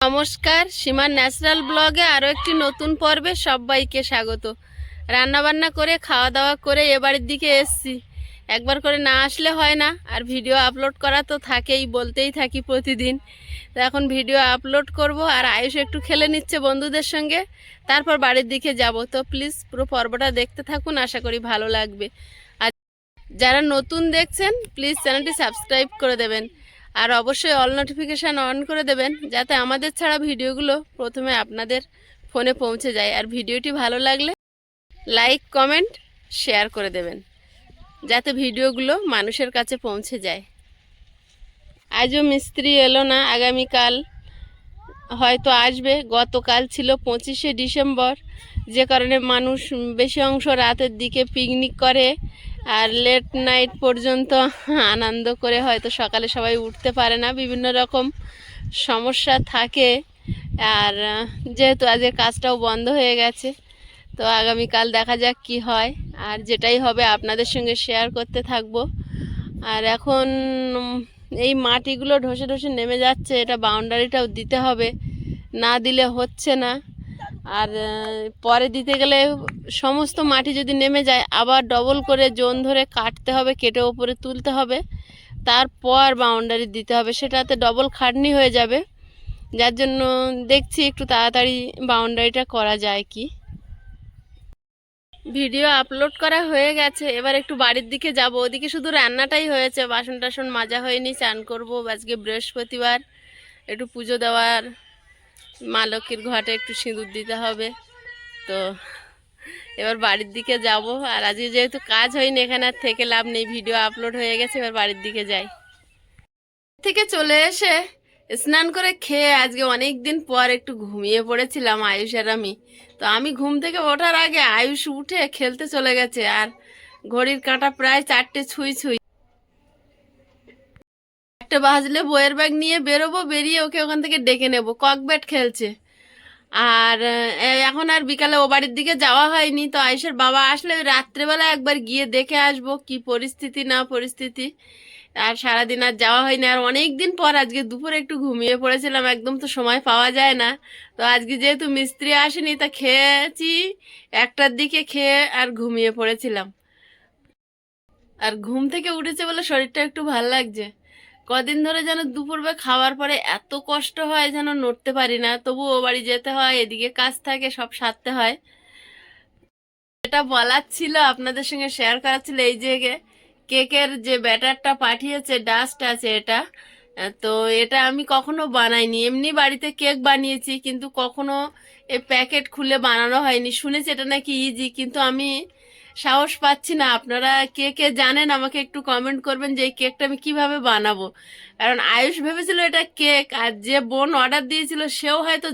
নমস্কার, সীমার ন্যাচারাল ব্লগে আরও একটি নতুন পর্বে সবাইকে স্বাগত। রান্নাবান্না করে খাওয়া দাওয়া করে এ বাড়ির দিকে এসছি। একবার করে না আসলে হয় না, আর ভিডিও আপলোড করা তো থাকেই, বলতেই থাকি প্রতিদিন। তো এখন ভিডিও আপলোড করব, আর আয়ুষ একটু খেলে নিচ্ছে বন্ধুদের সঙ্গে, তারপর বাড়ির দিকে যাব। তো প্লিজ পুরো পর্বটা দেখতে থাকুন, আশা করি ভালো লাগবে। আর যারা নতুন দেখছেন প্লিজ চ্যানেলটি সাবস্ক্রাইব করে দেবেন, আর অবশ্যই অল নোটিফিকেশান অন করে দেবেন, যাতে আমাদের ছাড়া ভিডিওগুলো প্রথমে আপনাদের ফোনে পৌঁছে যায়। আর ভিডিওটি ভালো লাগলে লাইক কমেন্ট শেয়ার করে দেবেন, যাতে ভিডিওগুলো মানুষের কাছে পৌঁছে যায়। আজও মিস্ত্রি এলো না, আগামীকাল হয়তো আসবে। গতকাল ছিল 25শে ডিসেম্বর, যে কারণে মানুষ বেশি অংশ রাতের দিকে পিকনিক করে আর লেট নাইট পর্যন্ত আনন্দ করে, হয়তো সকালে সবাই উঠতে পারে না, বিভিন্ন রকম সমস্যা থাকে। আর যেহেতু আজকে কাজটাও বন্ধ হয়ে গেছে, তো আগামীকাল দেখা যাক কি হয়, আর যেটাই হবে আপনাদের সঙ্গে শেয়ার করতে থাকবো। আর এখন এই মাটিগুলো ঢসে ঢসে নেমে যাচ্ছে, এটা বাউন্ডারিটাও দিতে হবে, না দিলে হচ্ছে না। আর পরে দিতে গেলে সমস্ত মাটি যদি নেমে যায়, আবার ডবল করে জোন ধরে কাটতে হবে, কেটে ওপরে তুলতে হবে, তারপর বাউন্ডারি দিতে হবে। সেটাতে ডবল খাটনি হয়ে যাবে, যার জন্য দেখছি একটু তাড়াতাড়ি বাউন্ডারিটা করা যায় কি। ভিডিও আপলোড করা হয়ে গেছে, এবার একটু বাড়ির দিকে যাব। ওদিকে শুধু রান্নাটাই হয়েছে, বাসন টাসন মাজা হয়নি। চান করবো, আজকে বৃহস্পতিবার, একটু পুজো দেওয়ার, মা লক্ষ্মীর ঘটে একটু সিঁদুর দিতে হবে। তো এবার বাড়ির দিকে যাব। আর আজকে যেহেতু কাজ হয়নি, এখানে আর থেকে লাভ নেই, ভিডিও আপলোড হয়ে গেছে, এবার বাড়ির দিকে যাই। থেকে চলে এসে স্নান করে খেয়ে আজকে অনেক দিন পর একটু ঘুমিয়ে পড়েছিলাম আয়ুষ আর আমি। তো আমি ঘুম থেকে ওঠার আগে আয়ুষ উঠে খেলতে চলে গেছে, আর ঘড়ির কাঁটা প্রায় 4টে ছুঁই ছুঁই। 4টে বাজলে বইয়ের ব্যাগ নিয়ে বেরোবো, বেরিয়ে ওকে ওখান থেকে ডেকে নেবো। ককব্যাট খেলছে। আর এখন আর বিকালে ও বাড়ির দিকে যাওয়া হয়নি। তো আয়ুষের বাবা আসলে রাত্রেবেলা একবার গিয়ে দেখে আসবো কি পরিস্থিতি না পরিস্থিতি। আর সারাদিন আর যাওয়া হয়নি। আর অনেক দিন পর আজকে দুপুরে একটু ঘুমিয়ে পড়েছিলাম, একদম তো সময় পাওয়া যায় না। তো আজকে যেহেতু মিস্ত্রি আসেনি, তা খেয়েছি 1টার দিকে, খেয়ে আর ঘুমিয়ে পড়েছিলাম। আর ঘুম থেকে উঠেছে বলে শরীরটা একটু ভাল লাগছে। কদিন ধরে যেন দুপুরবেলা খাওয়ার পরে এত কষ্ট হয়, যেন নড়তে পারি না। তবু ও বাড়ি যেতে হয়, এদিকে কাজ থাকে, সব সারতে হয়। এটা বলার ছিল, আপনাদের সঙ্গে শেয়ার করার ছিল, এই যে কেকের যে ব্যাটারটা পাঠিয়েছে, ডাস্ট আছে এটা। তো এটা আমি কখনো বানাইনি, এমনি বাড়িতে কেক বানিয়েছি, কিন্তু কখনো এই প্যাকেট খুলে বানানো হয়নি। শুনেছি এটা নাকি ইজি, কিন্তু আমি সাহস পাচ্ছি না। আপনারা কে কে জানেন আমাকে একটু কমেন্ট করবেন যে এই কেকটা আমি কিভাবে বানাবো। কারণ আয়ুষ ভেবেছিল এটা কেক, আর যে বোন অর্ডার দিয়েছিল সেও হয়তো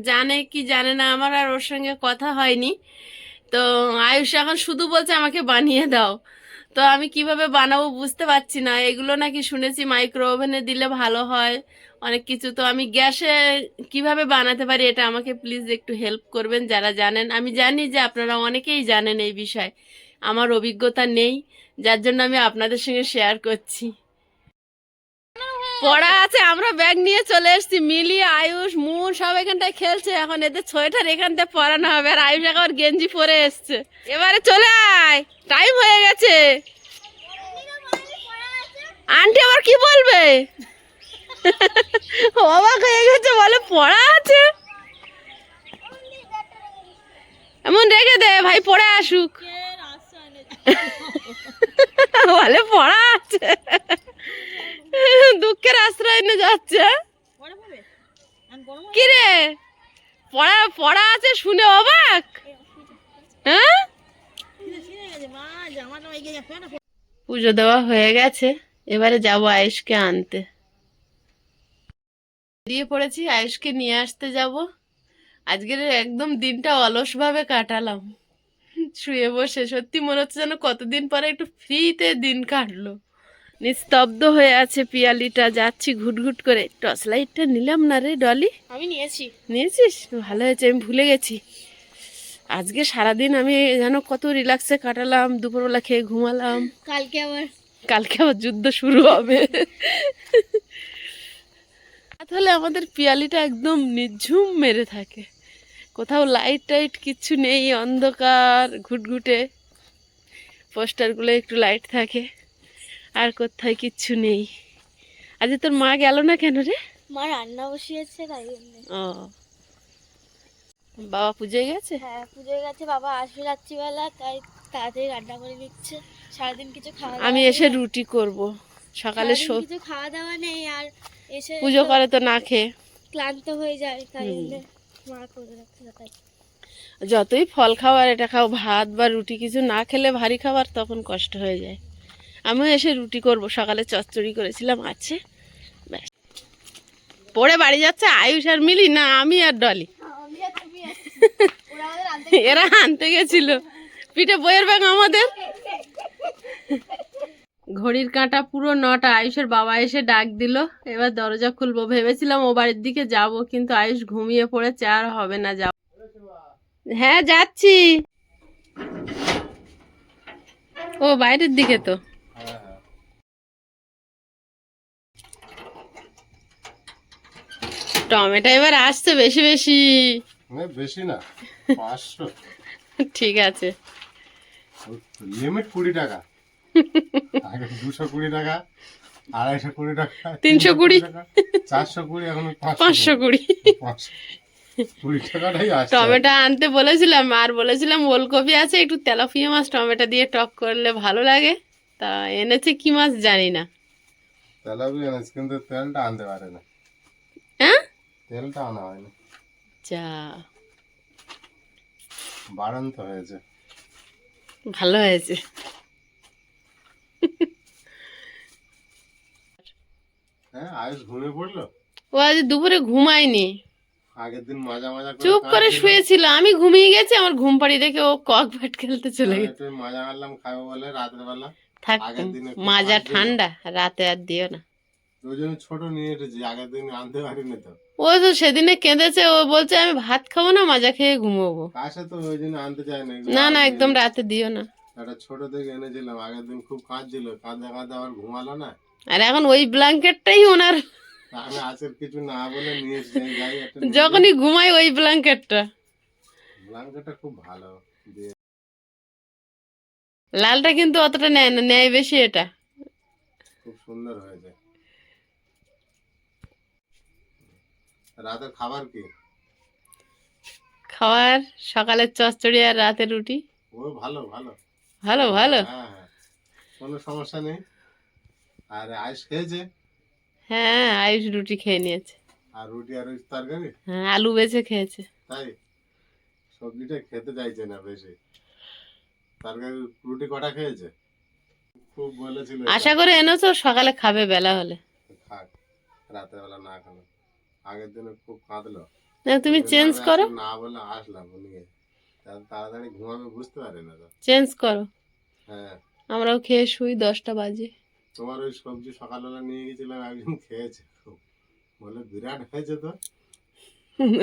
জানে কি জানে না, আমার আর ওর সঙ্গে কথা হয়নি। তো আয়ুষ এখন শুধু বলছে আমাকে বানিয়ে দাও। তো আমি কিভাবে বানাবো বুঝতে পারছি না। এগুলো নাকি শুনেছি মাইক্রো ওভেনে দিলে ভালো হয় অনেক কিছু। তো আমি গ্যাসে কিভাবে বানাতে পারি, এটা আমাকে প্লিজ একটু হেল্প করবেন যারা জানেন। আমি জানি যে আপনারা অনেকেই জানেন এই বিষয়ে, আমার অভিজ্ঞতা নেই, যার জন্য আমি আপনাদের সঙ্গে শেয়ার করছি। পড়া আছে, আমরা ব্যাগ নিয়ে চলে এসেছি। মিলি, আয়ুষ, মুন সব এখানটায় খেলছে। এখন এদের সোয়েটার এখানটায় পরানো হবে, আর আয়ুষ এখন গেঞ্জি পরে এসছে। এবারে চলে আয়, টাইম হয়ে গেছে। আন্টি আবার কি বলবে? অবাক হয়ে গেছে, বলে পড়া আছে। এমন রেখে দে, ভাই পড়ে আসুক। বলে পড়া আছে, দুঃখের আশ্রয় নিয়ে যাচ্ছে। কিরে, পড়া পড়া আছে শুনে অবাক? হ্যাঁ, পুজো দেওয়া হয়ে গেছে, এবারে যাবো আয়ুষকে আনতে। বেরিয়ে পড়েছি, আয়ুষকে নিয়ে আসতে যাব। আজকের একদম দিনটা অলসভাবে কাটালাম, শুয়ে বসে। সত্যি মনে হচ্ছে যেন কতদিন পরে একটু ফ্রিতে দিন কাটলো। নিস্তব্ধ হয়ে আছে পিয়ালিটা, যাচ্ছি ঘুটঘুট করে। টর্চ লাইটটা নিলাম না রে ডলি। আমি নিয়েছি। নিয়েছিস? ভালো হয়েছে, আমি ভুলে গেছি। আজকে সারাদিন আমি যেন কত রিল্যাক্সে কাটালাম, দুপুরবেলা খেয়ে ঘুমালাম। কালকে আবার যুদ্ধ শুরু হবে। রাত হলে আমাদের পিয়ালিটা একদম নিঝুম মেরে থাকে, কোথাও লাইট টাইট কিচ্ছু নেই, অন্ধকার ঘুটঘুটে, পোস্টারগুলো একটু লাইট থাকে, আর কোথায় কিচ্ছু নেই। আজ তোর মা গেল না কেন রে? মা রান্না বসিয়েছে তাই জন্য। ও, বাবা পুজোয় গেছে? হ্যাঁ পুজোয় গেছে, বাবা আসবে রাত্রিবেলা, তাই তাড়াতাড়ি রান্না করে নিচ্ছে। সারাদিন কিছু খাওয়া দাওয়া আমি নেই। এসে রুটি করব, সকালে সারাদিন কিছু খাওয়া দাওয়া নেই, আর এসে পুজো তো করে তো না খেয়ে। ক্লান্ত হয়ে যায়, তাই জন্য মা করে রাখছে। তাই যতই ফল খাবার এটা খাও, ভাত বা রুটি কিছু না খেলে ভারী খাবার তখন কষ্ট হয়ে যায়। আমিও এসে রুটি করব, সকালে চচ্চড়ি করেছিলাম আছে, ব্যাস। পড়ে বাড়ি যাচ্ছে আয়ুষ আর মিলি, না আমি আর ডলি। এরা আনতে গেছিল, পিঠে বইয়ের ব্যাগ আমাদের। ঘড়ির কাঁটা পুরো 9টা। আয়ুষের বাবা এসে ডাক দিল, এবার দরজা খুলবো। ভেবেছিলাম ও বাড়ির দিকে যাব, কিন্তু আয়ুষ ঘুমিয়ে পড়েছে, আর হবে না যাব। হ্যাঁ যাচ্ছি। ও বাইরের দিকে তো। টমেটো এবার আসছে বেশি বেশি। বেশি না, 500। ঠিক আছে, লিমিট 20 টাকা, আগে 220 টাকা, 220 টাকা, 320, 420, এখন 520। 20 টাকাটাই আসছে। টমেটো আনতে বলেছিলাম, আর বলেছিলাম ওলকপি আছে, একটু তেলাপিয়া মাছ টমেটো দিয়ে টক করলে ভালো লাগে। তা এনেছে কি মাছ জানি না। তেলাপিয়া এনেছে, কিন্তু তেলটা আনতে পারে না। হ্যাঁ, তেলটা আনা হয়নি, যা বাড়ন্ত হয়েছে। ভালো হয়েছে। হ্যাঁ, আয়ুষ ঘুমিয়ে পড়লো। ও আজ দুপুরে ঘুমায়নি, আগের দিন মাজা মাজা চুপ করে শুয়েছিল। আমি ঘুমিয়ে গেছি, আমার ঘুম পাড়ি দেখে ও কক ব্যাট খেলতে চলে গেছে। একটু মাজা মারলাম খাবো বলে রাতের বেলা। থাক, আগের দিনে খুব মাজা কাজ ছিল। ঠান্ডা, রাতে আর দিও না। ওই জন্য ছোট নিয়ে এসেছি, আগের দিন আনতে পারিনি তো। ও তো সেদিনে কেঁদেছে, ও বলছে আমি ভাত খাবো না, মাজা খেয়ে ঘুমোবো। কাছে তো ওই জন্য আনতে চাই না। না না, একদম রাতে দিও না। একটা ছোট থেকে এনেছিলাম, আগের দিন খুব কাঁদছিল, কাঁদতে কাঁদতে আবার ঘুমালো না। আর এখন ওই ব্ল্যাঙ্কেটটাই ওনার, আমি আজকের কিছু না বলে নিয়ে এসে যাই একটা নিয়ে যখনই ঘুমাই ওই ব্ল্যাঙ্কেটটা। ব্ল্যাঙ্কেটটা খুব ভালো দিয়ে। লালটা কিন্তু অতটা নেয় না, নেয় বেশি এটা। খুব সুন্দর হয়েছে। রাতের খাবার কি? খাওয়ার সকালের চচ্চড়ি আর রাতে রুটি। ও ভালো ভালো ভালো ভালো। হ্যাঁ হ্যাঁ, কোনো সমস্যা নেই। আর আইস খেয়েছে? হ্যাঁ, আয়ুষ রুটি খেয়ে নিয়েছে। আর রুটি আর ওই তরকারি? হ্যাঁ, আলু বেছে খেয়েছে। তাই সবজিটা খেতে চাইছে না বেশি। তরকারি রুটি কটা খেয়েছে? খুব বলেছিল আশা করে এনেছো, সকালে খাবে বেলা হলে। খাক, রাতের বেলা না খেলো। আগের দিনে খুব কাঁদলো। না, তুমি চেঞ্জ করো, না বলে আসলাম নিয়ে, তাড়াতাড়ি ঘুমাবে বুঝতে পারে না তো। চেঞ্জ করো। হ্যাঁ, আমরাও খেয়ে শুই, 10টা বাজে। তোমার ওই সবজি সকালবেলা নিয়ে গেছিলাম, একজন খেয়েছে, খুব বলে বিরাট হয়েছে তো।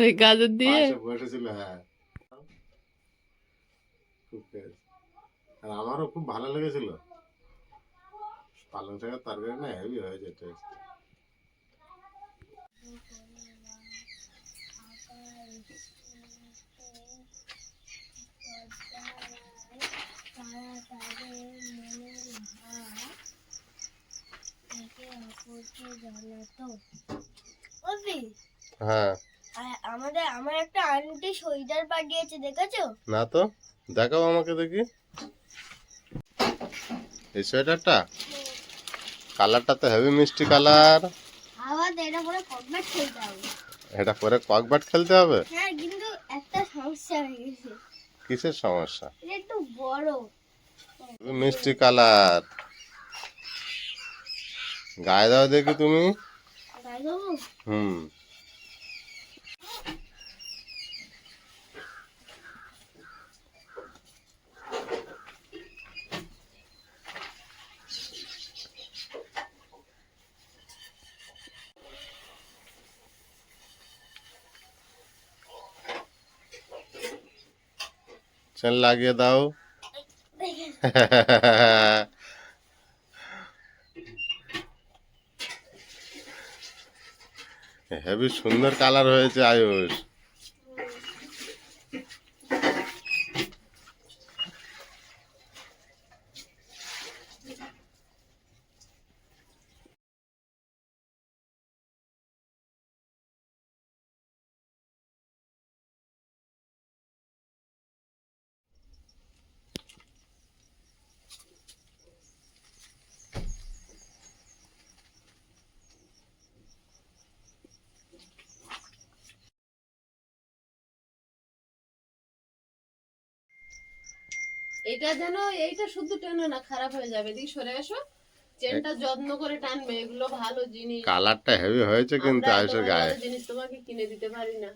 ওই গাজর দিয়ে। পাশে বসেছিল, হ্যাঁ খুব খেয়েছে। আর আমারও খুব ভালো লেগেছিল। পালং শাকের তরকারি না হেভি হয়েছে টেস্ট। হ্যাঁ, আমার একটা আন্টি সোয়েটার পাঠিয়েছে, দেখেছো? না তো, দেখাও আমাকে দেখি। এই সোয়েটারটা, কালারটা তো হেভি মিষ্টি কালার। আবার এটা পরে ককব্যাট খেলতে হবে। এটা পরে ককব্যাট খেলতে হবে? হ্যাঁ, কিন্তু একটা সমস্যা হয়ে গেছে। কিসের সমস্যা? এটা একটু বড়। হেভি মিষ্টি কালার, গায়ে দাও দেখি তুমি। গায়ে দেবো? হুম, চেন লাগিয়ে দাও। হেভি সুন্দর কালার হয়েছে আয়ুষ। এটা যেন এইটা শুধু টেনো না, খারাপ হয়ে যাবে। এদিকে সরে আসো, চেনটা যত্ন করে টানবে। এগুলো ভালো জিনিস, কালারটা হেভি হয়েছে কিন্তু আমরা এত আয়ুষের ভালো গায়ে ভালো জিনিস তোমাকে কিনে দিতে পারি না।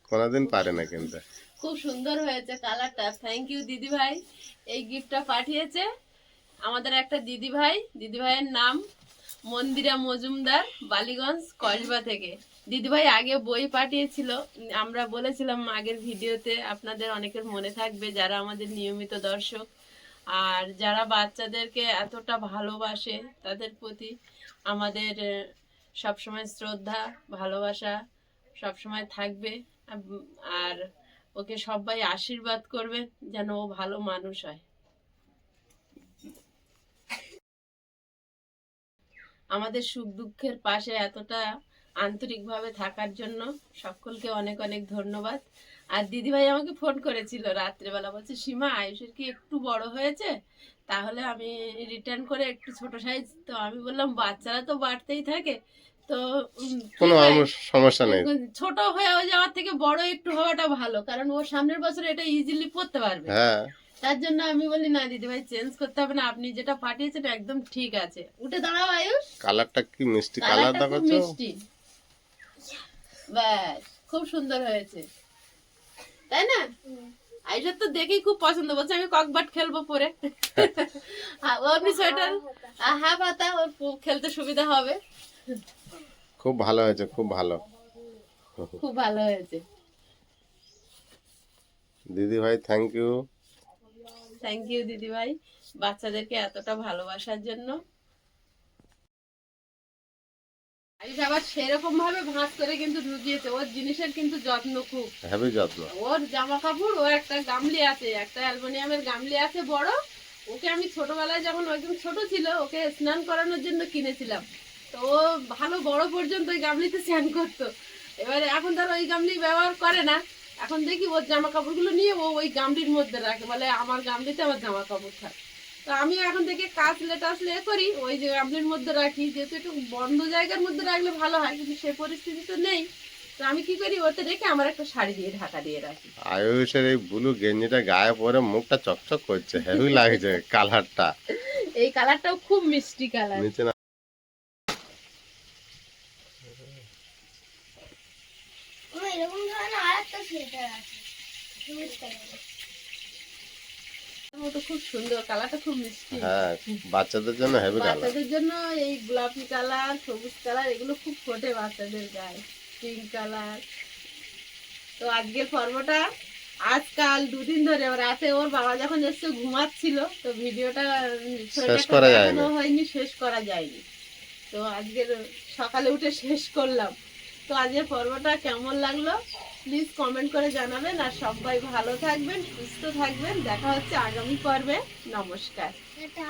কোনোদিন পারে না কিন্তু। খুব সুন্দর হয়েছে কালারটা। থ্যাংক ইউ দিদি ভাই, এই গিফটটা পাঠিয়েছে আমাদের একটা দিদি ভাই। দিদি ভাইয়ের নাম মন্দিরা মজুমদার, বালিগঞ্জ কসবা থেকে। দিদি ভাই আগে বই পাঠিয়েছিল, আমরা বলেছিলাম আগের ভিডিওতে, আপনাদের অনেকের মনে থাকবে যারা আমাদের নিয়মিত দর্শক। আর যারা বাচ্চাদেরকে এতটা ভালোবাসে তাদের প্রতি আমাদের সবসময় শ্রদ্ধা ভালোবাসা সবসময় থাকবে। আর ওকে সবাই আশীর্বাদ করবে যেন ও ভালো মানুষ হয়। আমাদের সুখ দুঃখের পাশে এতটা আন্তরিকভাবে থাকার জন্য সকলকে অনেক অনেক ধন্যবাদ। আর দিদিভাই আমাকে ফোন করেছিল রাত্রেবেলা, বলছে সীমা আয়ুষের কি একটু বড় হয়েছে, তাহলে আমি রিটার্ন করে একটু ছোট সাইজ। তো আমি বললাম বাচ্চারা তো বাড়তেই থাকে, তো কোনো সমস্যা নেই, ছোট হয়ে যাওয়ার থেকে বড় একটু হওয়াটা ভালো, কারণ ও সামনের বছর এটা ইজিলি পড়তে পারবে। হ্যাঁ, তার জন্য আমি বলি না দিদি ভাই চেঞ্জ করতে হবে না, আপনি যেটা পাঠিয়েছেন একদম ঠিক আছে। উঠে দাঁড়াও আয়ুষ, কালারটা কি মিষ্টি কালার কালারটা খুব দেখাচ্ছ। মিষ্টি, ব্যাস খুব সুন্দর হয়েছে, তাই না? আয়ুষের তো দেখেই খুব পছন্দ, বলছে আমি ককবাট খেলবো পরে। আপনি সোয়েটার হাফ হাতা, ওর খেলতে সুবিধা হবে। খুব ভালো হয়েছে, খুব ভালো, খুব ভালো হয়েছে। দিদি ভাই থ্যাংক ইউ। থ্যাংক ইউ দিদি ভাই, বাচ্চাদেরকে এতটা ভালোবাসার জন্য। আয়ুষ আবার সেরকম ভাবে ভাঁজ করে কিন্তু ঢুকিয়েছে, ওর জিনিসের কিন্তু যত্ন খুব, হেভি যত্ন। ওর জামা কাপড়, ও একটা গামলি আছে, একটা অ্যালুমিনিয়ামের গামলি আছে বড়। ওকে আমি ছোটবেলায় যখন একদম ছোট ছিল ওকে স্নান করানোর জন্য কিনেছিলাম, তো ও ভালো বড় পর্যন্ত ওই গামলিতে স্নান করতো। এবারে এখন ধর ওই গামলি ব্যবহার করে না, এখন দেখি ওর জামা কাপড়গুলো নিয়ে ও ওই গামলির মধ্যে রাখে, বলে আমার গামলিতে আমার জামা কাপড় থাকে। তো আমিও এখন থেকে কাচলে টাচলে করি, ওই যে গামলির মধ্যে রাখি, যেহেতু একটু বন্ধ জায়গার মধ্যে রাখলে ভালো হয়, কিন্তু সে পরিস্থিতি তো নেই। তো আমি কি করি, ওতে রেখে আমার একটা শাড়ি দিয়ে ঢাকা দিয়ে রাখি। আয়ুষের এই ব্লু গেঞ্জিটা গায়ে পরে মুখটা চকচক করছে, হেভি লাগছে কালারটা। এই কালারটাও খুব মিষ্টি কালার। নিচে না এরকম ধরনের আর একটা সোয়েটার আছে, সবুজ কালারের। ওটা খুব সুন্দর, কালারটা খুব মিষ্টি। হ্যাঁ, বাচ্চাদের জন্য হেভি কালার। বাচ্চাদের জন্য এই গোলাপি কালার, সবুজ কালার এগুলো খুব ফোটে বাচ্চাদের গায়ে, পিঙ্ক কালার। তো আজকের পর্বটা আজকাল দুদিন ধরে রাতে ওর বাবা যখন এসে ঘুমাচ্ছিল, তো ভিডিওটা শেষ করা যায়নি, দেখানো হয়নি, শেষ করা যায়নি। তো আজকের সকালে উঠে শেষ করলাম। তো আজকের পর্বটা কেমন লাগলো প্লিজ কমেন্ট করে জানাবেন। আর সবাই ভালো থাকবেন, সুস্থ থাকবেন। দেখা হচ্ছে আগামী পর্বে। নমস্কার। এটা